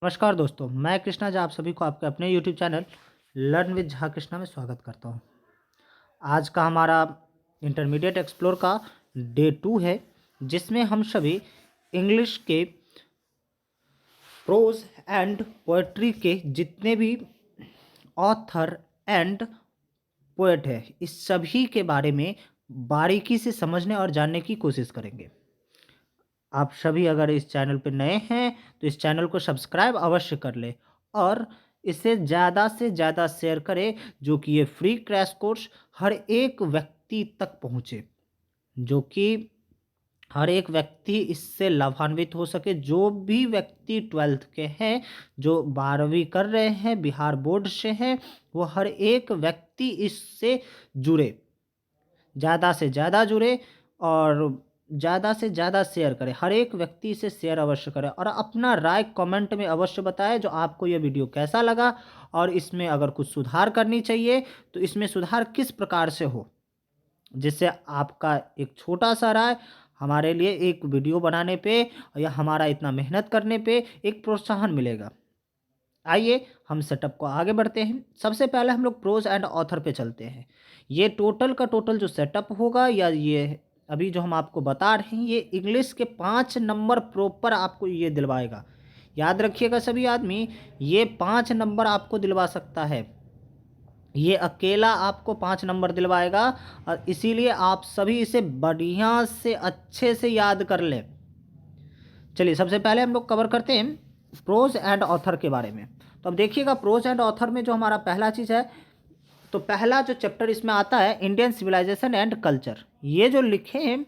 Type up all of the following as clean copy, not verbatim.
नमस्कार दोस्तों, मैं कृष्णा झा आप सभी को आपके अपने YouTube channel learn with Jha Krishna में स्वागत करता हूं। आज का हमारा इंटरमीडिएट एक्सप्लोर का डे 2 है, जिसमें हम सभी इंग्लिश के प्रोज एंड पोएट्री के जितने भी ऑथर एंड पोएट है, इस सभी के बारे में बारीकी से समझने और जानने की कोशिश करेंगे। आप सभी अगर इस चैनल पर नए हैं तो इस चैनल को सब्सक्राइब अवश्य कर लें और इसे ज़्यादा से ज़्यादा शेयर करें, जो कि ये फ्री क्रैश कोर्स हर एक व्यक्ति तक पहुँचे, जो कि हर एक व्यक्ति इससे लाभान्वित हो सके। जो भी व्यक्ति 12th के हैं, जो 12वीं कर रहे हैं, बिहार बोर्ड से हैं, वो हर एक व्यक्ति इससे जुड़े, ज़्यादा से ज़्यादा जुड़े और ज़्यादा से ज़्यादा शेयर करें। हर एक व्यक्ति इसे शेयर अवश्य करें और अपना राय कमेंट में अवश्य बताएं, जो आपको ये वीडियो कैसा लगा और इसमें अगर कुछ सुधार करनी चाहिए तो इसमें सुधार किस प्रकार से हो, जिससे आपका एक छोटा सा राय हमारे लिए एक वीडियो बनाने पे या हमारा इतना मेहनत करने पे एक प्रोत्साहन मिलेगा। आइए हम सेटअप को आगे बढ़ते हैं। सबसे पहले हम लोग प्रोज एंड ऑथर पे चलते हैं। ये टोटल का टोटल जो सेटअप होगा, या ये अभी जो हम आपको बता रहे हैं, ये इंग्लिश के 5 नंबर प्रॉपर आपको ये दिलवाएगा। याद रखिएगा सभी आदमी, ये 5 नंबर आपको दिलवा सकता है। ये अकेला आपको 5 नंबर दिलवाएगा और इसीलिए आप सभी इसे बढ़िया से अच्छे से याद कर लें। चलिए सबसे पहले हम लोग कवर करते हैं प्रोज एंड ऑथर के बारे में। तो अब देखिएगा, प्रोज एंड ऑथर में जो हमारा पहला चीज़ है, तो पहला जो चैप्टर इसमें आता है इंडियन सिविलाइजेशन एंड कल्चर। ये जो लिखे हैं,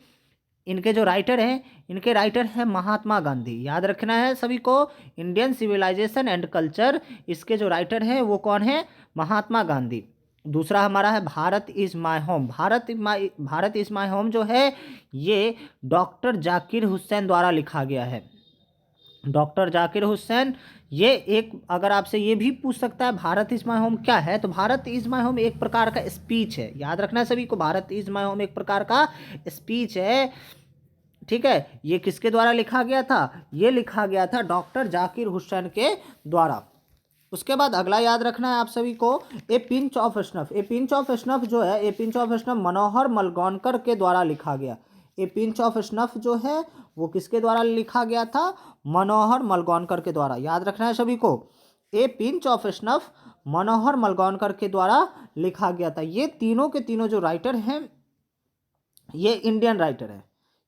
इनके जो राइटर हैं, इनके राइटर हैं महात्मा गांधी। याद रखना है सभी को, इंडियन सिविलाइजेशन एंड कल्चर, इसके जो राइटर हैं वो कौन है? महात्मा गांधी। दूसरा हमारा है Bharat is my home. Bharat is my home जो है, ये डॉक्टर जाकिर हुसैन द्वारा लिखा गया है। डॉक्टर जाकिर हुसैन, ये एक, अगर आपसे ये भी पूछ सकता है भारत इज़ माय होम क्या है, तो भारत इज़ माय होम एक प्रकार का स्पीच है। याद रखना है सभी को, भारत इज़ माय होम एक प्रकार का स्पीच है। ठीक है, ये किसके द्वारा लिखा गया था? ये लिखा गया था डॉक्टर जाकिर हुसैन के द्वारा। उसके बाद अगला याद रखना है आप सभी को, ए pinch of snuff. A pinch of snuff जो है, ए पिंच ऑफ स्नफ मनोहर मलगोनकर के द्वारा लिखा गया। ए पिंच ऑफ स्नफ जो है वो किसके द्वारा लिखा गया था? मनोहर मलगोनकर के द्वारा। याद रखना है सभी को, ए पिंच ऑफ स्नफ मनोहर मलगोनकर के द्वारा लिखा गया था। ये तीनों के तीनों जो राइटर हैं, ये इंडियन राइटर है।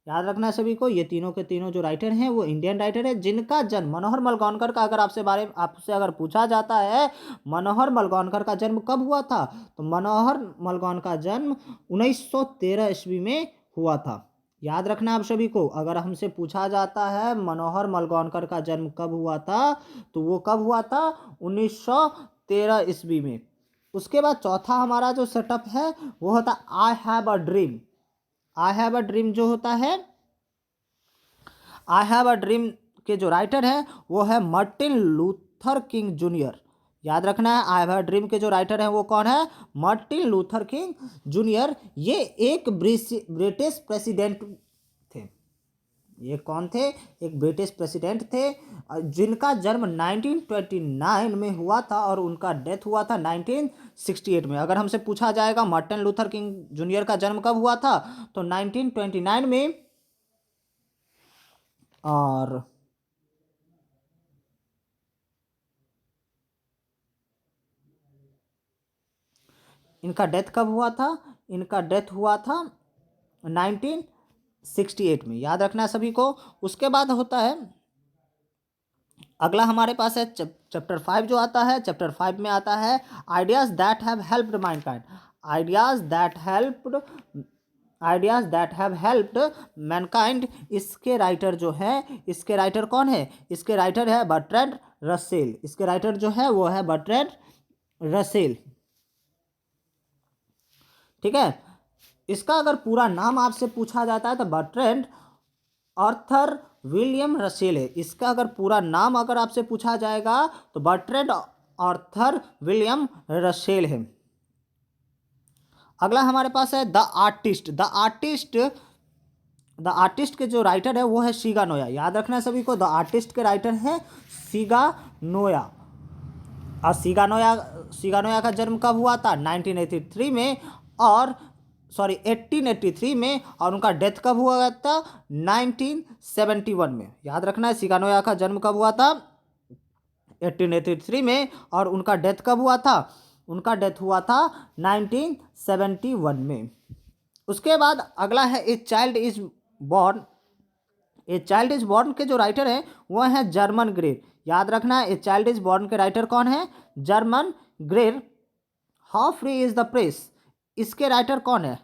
याद रखना है सभी को, ये तीनों के तीनों जो राइटर हैं वो इंडियन राइटर है, जिनका जन्म, मनोहर मलगोनकर का अगर आपसे अगर पूछा जाता है मनोहर मलगोनकर का जन्म कब हुआ था, तो मनोहर मलगोनकर का जन्म 1913 ईस्वी में हुआ था। याद रखना आप सभी को, अगर हमसे पूछा जाता है मनोहर मलगोनकर का जन्म कब हुआ था, तो वो कब हुआ था? 1913 ईस्वी में। उसके बाद चौथा हमारा जो सेटअप है वो होता I have a dream. I have a dream जो होता है, आई हैव अ ड्रीम के जो राइटर हैं वो है मार्टिन लूथर किंग जूनियर। याद रखना है, आई हैव अ ड्रीम के जो राइटर हैं वो कौन है? Martin Luther King junior. ये एक ब्रिटिश प्रेसिडेंट थे। ये कौन थे? एक ब्रिटिश प्रेसिडेंट थे, जिनका जन्म 1929 में हुआ था और उनका डेथ हुआ था 1968 में। अगर हमसे पूछा जाएगा मार्टिन लूथर किंग जूनियर का जन्म कब हुआ था, तो 1929 में। और इनका डेथ कब हुआ था? इनका डेथ हुआ था 1968 में। याद रखना है सभी को। उसके बाद होता है अगला हमारे पास है चैप्टर 5 जो आता है। चैप्टर 5 में आता है ideas that have helped Mankind. Ideas that helped ideas that have helped mankind. इसके राइटर जो है, इसके राइटर कौन है? इसके राइटर है बर्ट्रैंड रसेल। इसके राइटर जो है वो है बर्ट्रैंड रसेल। ठीक है, इसका अगर पूरा नाम आपसे पूछा जाता है तो बर्ट्रैंड आर्थर विलियम रसेल है। इसका अगर पूरा नाम अगर आपसे पूछा जाएगा तो बर्ट्रैंड आर्थर विलियम रसेल है। अगला हमारे पास है the artist. The artist the artist के जो राइटर है वो है शिगा नोया। याद रखना है सभी को, द आर्टिस्ट के राइटर हैं शिगा नोया। और शिगा नोया का जन्म कब हुआ था? 1983 में, और 1883 में, और उनका डेथ कब हुआ था? 1971 में। याद रखना है शिगा नोया का जन्म कब हुआ था? 1883 में, और उनका डेथ कब हुआ था? उनका डेथ हुआ था 1971 में। उसके बाद अगला है a child is born. A child is born के जो राइटर हैं वह हैं जर्मन ग्रेर। याद रखना है, ए चाइल्ड इज बॉर्न के राइटर कौन है? Germaine Greer. How free is the press, इसके राइटर कौन है?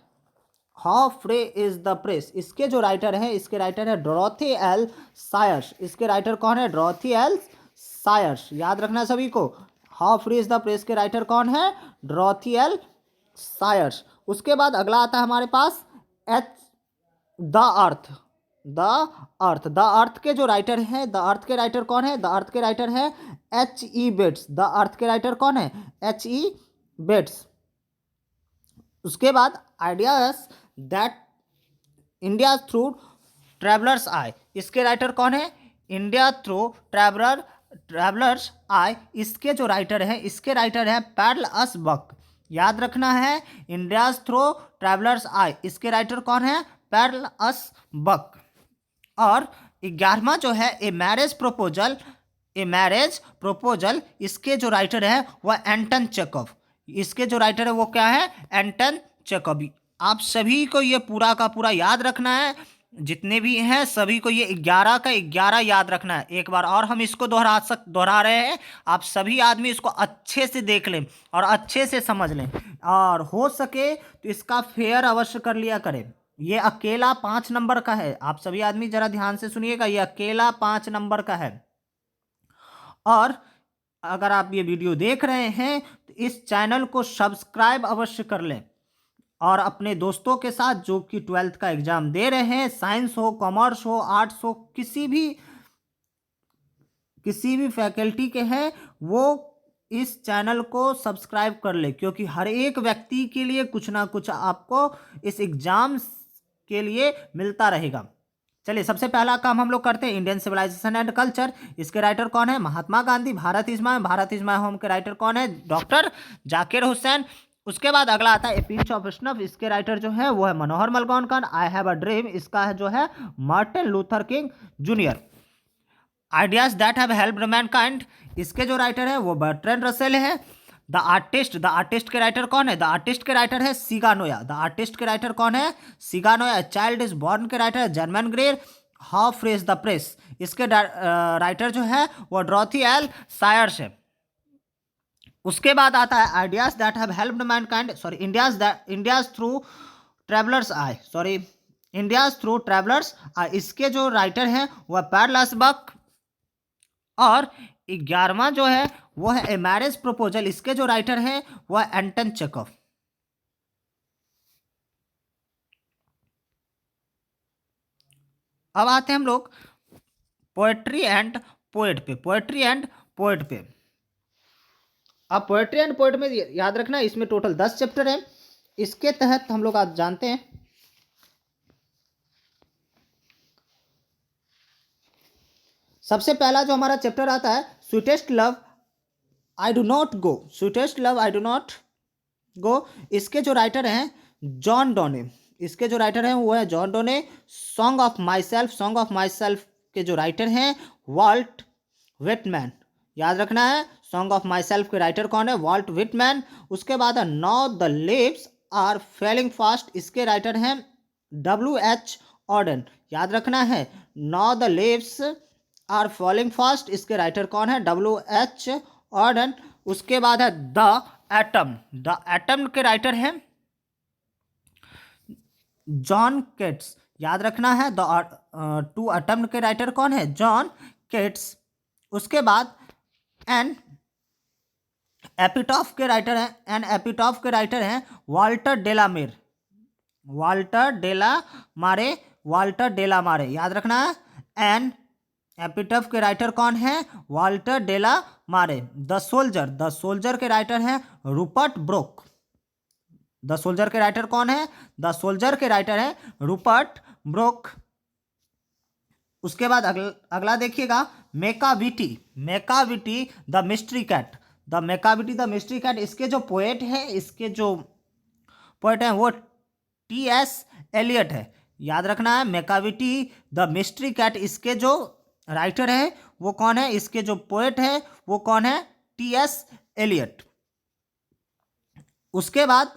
How free is the press, इसके जो राइटर हैं, इसके राइटर है डोरोथी एल सायर्स। इसके राइटर कौन है? Dorothy L Sayers. याद रखना है सभी को, how free is the press के राइटर कौन है? Dorothy L Sayers. उसके बाद अगला आता है हमारे पास H the earth. The earth के जो राइटर हैं, द अर्थ के राइटर कौन है? द अर्थ के राइटर है H.E. बेट्स। द अर्थ के राइटर कौन है? H.E. बेट्स। उसके बाद ideas that India through travellers आए, इसके राइटर कौन है? इंडिया थ्रू ट्रैवलर्स आए, इसके जो राइटर हैं, इसके राइटर हैं पैडल अस बक। याद रखना है, इंडिया थ्रू ट्रैवलर्स आए, इसके राइटर कौन है? पैडल अस बक। और 11वां जो है ए मैरिज प्रपोजल, इसके जो राइटर है वह एंटन चेकव। इसके जो राइटर है वो क्या है? एंटन चेकव। आप सभी को ये पूरा का पूरा याद रखना है, जितने भी हैं सभी को ये 11 का 11 याद रखना है। एक बार और हम इसको दोहरा रहे हैं, आप सभी आदमी इसको अच्छे से देख लें और अच्छे से समझ लें, और हो सके तो इसका फेयर अवश्य कर लिया करें। ये अकेला 5 नंबर का है, आप सभी आदमी जरा ध्यान से सुनिएगा, ये अकेला 5 नंबर का है। और अगर आप ये वीडियो देख रहे हैं तो इस चैनल को सब्सक्राइब अवश्य कर लें, और अपने दोस्तों के साथ जो कि 12th का एग्जाम दे रहे हैं, साइंस हो, कॉमर्स हो, आर्ट्स हो, किसी भी फैकल्टी के हैं, वो इस चैनल को सब्सक्राइब कर ले, क्योंकि हर एक व्यक्ति के लिए कुछ ना कुछ आपको इस एग्जाम के लिए मिलता रहेगा। चलिए, सबसे पहला काम हम लोग करते हैं इंडियन सिविलाइजेशन एंड कल्चर। इसके राइटर कौन है? Mahatma Gandhi. Bharat is my home के राइटर कौन है? डॉक्टर जाकिर हुसैन। उसके बाद अगला आता है ए पिंच ऑफ स्नफ। इसके राइटर जो है वो है मनोहर मलगोनकर। आई हैव अ ड्रीम, इसका है जो है Martin Luther King Junior. Ideas that have helped mankind, इसके जो राइटर है वो बर्ट्रैंड रसेल है। द आर्टिस्ट के राइटर कौन है? द आर्टिस्ट के राइटर है शिगा नोया। द आर्टिस्ट के राइटर कौन है? Shiga Naoya. Child is born के राइटर है Germaine Greer. How free is the press, इसके राइटर जो है वो डोरोथी एल सायर्स है। उसके बाद आता है ideas that have helped Mankind, India's through travellers आए, इसके जो राइटर हैं वह पैडल बक। और 11वां जो है वो है ए मैरिज प्रपोजल, इसके जो राइटर हैं वह एंटन चेकव। अब आते हैं हम लोग पोएट्री एंड पोएट पे। अब पोएट्री एंड पोएट में याद रखना, इसमें टोटल 10 चैप्टर हैं। इसके तहत हम लोग आज जानते हैं सबसे पहला जो हमारा चैप्टर आता है sweetest love I do not गो। इसके जो राइटर हैं जॉन डोने। इसके जो राइटर हैं वो है John Donne. Song of myself के जो राइटर हैं वाल्ट विटमैन। याद रखना है, सॉन्ग ऑफ माई सेल्फ के राइटर कौन है? Walt Whitman. उसके बाद है now the leaves are falling fast, इसके राइटर हैं W.H. ऑर्डन। याद रखना है, now the leaves are falling fast, इसके राइटर कौन है? W.H. ऑर्डन। उसके बाद है द एटम के राइटर हैं जॉन केट्स। याद रखना है, टू एटम के राइटर कौन है? जॉन केट्स। उसके बाद एन एपिटॉफ के राइटर हैं वाल्टर डेला मारे। याद रखना है, एन एपिटॉफ के राइटर कौन है? Walter de la Mare. The soldier के राइटर हैं रूपर्ट ब्रोक। द सोल्जर के राइटर कौन है? द सोल्जर के राइटर है रूपर्ट ब्रोक। उसके बाद अगला देखिएगा, Macavity. Macavity the mystery cat. The Macavity the mystery cat, इसके जो पोएट है, इसके जो पोएट हैं वो टी.एस. एलियट है। याद रखना है, मेकाविटी द मिस्ट्री कैट, इसके जो राइटर है वो कौन है, इसके जो पोएट है वो कौन है, टी.एस. एलियट। उसके बाद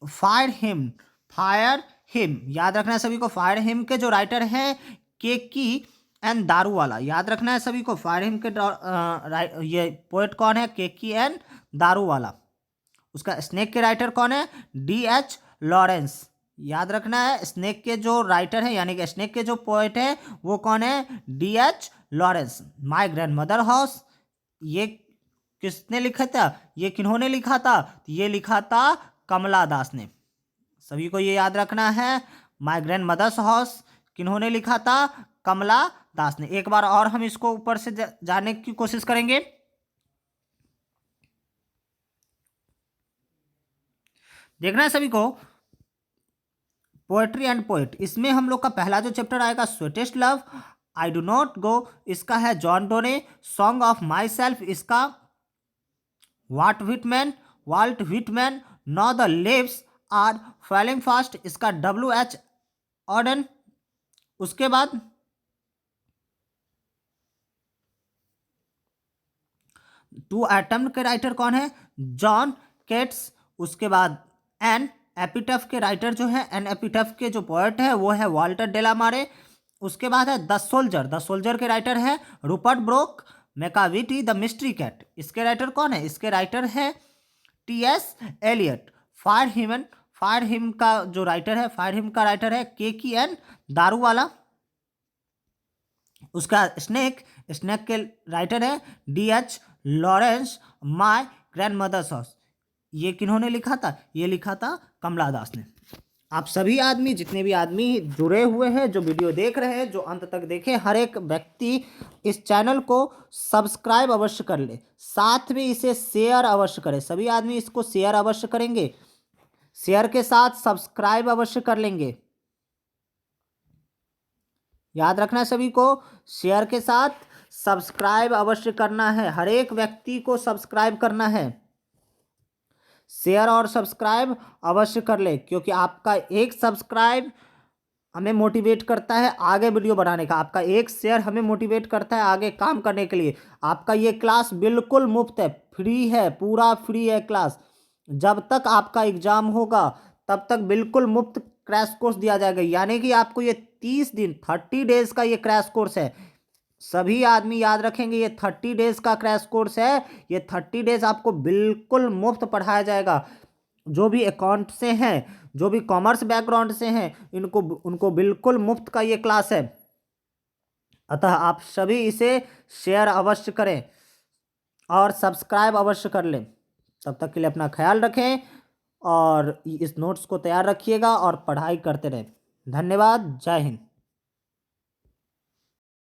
फायर हिम। फायर हिम, याद रखना है सभी को, फायर हिम के जो राइटर हैं केकी एंड दारूवाला। याद रखना है सभी को, फायर हिम के ये पोएट कौन है, केकी एंड दारूवाला। उसका स्नेक के राइटर कौन है, डी.एच. लॉरेंस। याद रखना है, स्नेक के जो राइटर हैं यानी कि स्नेक के जो पोएट है वो कौन है, D H. Lawrence. My grand mother house, ये किसने लिखा था, ये किन्होंने लिखा था, ये लिखा था कमला दास ने। सभी को ये याद रखना है, माय ग्रैंड मदर्स हाउस किन्होंने लिखा था, कमला दास ने। एक बार और हम इसको ऊपर से जानने की कोशिश करेंगे। देखना है सभी को, पोएट्री एंड पोएट, इसमें हम लोग का पहला जो चैप्टर आएगा sweetest love, I do not go, इसका है John Donne. Song of myself, इसका Walt Whitman. No the leaves are falling fast, इसका W.H. ऑडन। उसके बाद टू एटम के राइटर कौन है, जॉन केट्स। उसके बाद एन एपिटफ के राइटर जो है, एन एपिटफ के जो पोएट है वो है वाल्टर डेलामारे। उसके बाद है द सोल्जर। द सोल्जर के राइटर है Rupert Brooke. Macavity the mystery cat, इसके राइटर कौन है, इसके राइटर है टी.एस. एलियट। फायर हिम का जो राइटर है, फायर हिम का राइटर है केकी एन दारूवाला। उसका स्नेक के राइटर है D H. Lawrence. My grandmother's house, ये किन्होंने लिखा था, ये लिखा था कमला दास ने। आप सभी आदमी, जितने भी आदमी जुड़े हुए हैं, जो वीडियो देख रहे हैं, जो अंत तक देखें, हर एक व्यक्ति इस चैनल को सब्सक्राइब अवश्य कर ले, साथ में इसे शेयर अवश्य करें। सभी आदमी इसको शेयर अवश्य करेंगे, शेयर के साथ सब्सक्राइब अवश्य कर लेंगे। याद रखना है सभी को, शेयर के साथ सब्सक्राइब अवश्य करना है, हर एक व्यक्ति को सब्सक्राइब करना है। शेयर और सब्सक्राइब अवश्य कर ले, क्योंकि आपका एक सब्सक्राइब हमें मोटिवेट करता है आगे वीडियो बनाने का, आपका एक शेयर हमें मोटिवेट करता है आगे काम करने के लिए। आपका ये क्लास बिल्कुल मुफ्त है, फ्री है, पूरा फ्री है क्लास। जब तक आपका एग्जाम होगा तब तक बिल्कुल मुफ्त क्रैश कोर्स दिया जाएगा, यानी कि आपको ये 30 दिन 30 डेज का ये क्रैश कोर्स है। सभी आदमी याद रखेंगे, ये 30 डेज का क्रैश कोर्स है। ये 30 डेज आपको बिल्कुल मुफ्त पढ़ाया जाएगा। जो भी अकाउंट से हैं, जो भी कॉमर्स बैकग्राउंड से हैं, उनको बिल्कुल मुफ्त का ये क्लास है। अतः आप सभी इसे शेयर अवश्य करें और सब्सक्राइब अवश्य कर लें। तब तक के लिए अपना ख्याल रखें और इस नोट्स को तैयार रखिएगा और पढ़ाई करते रहें। धन्यवाद। जय हिंद।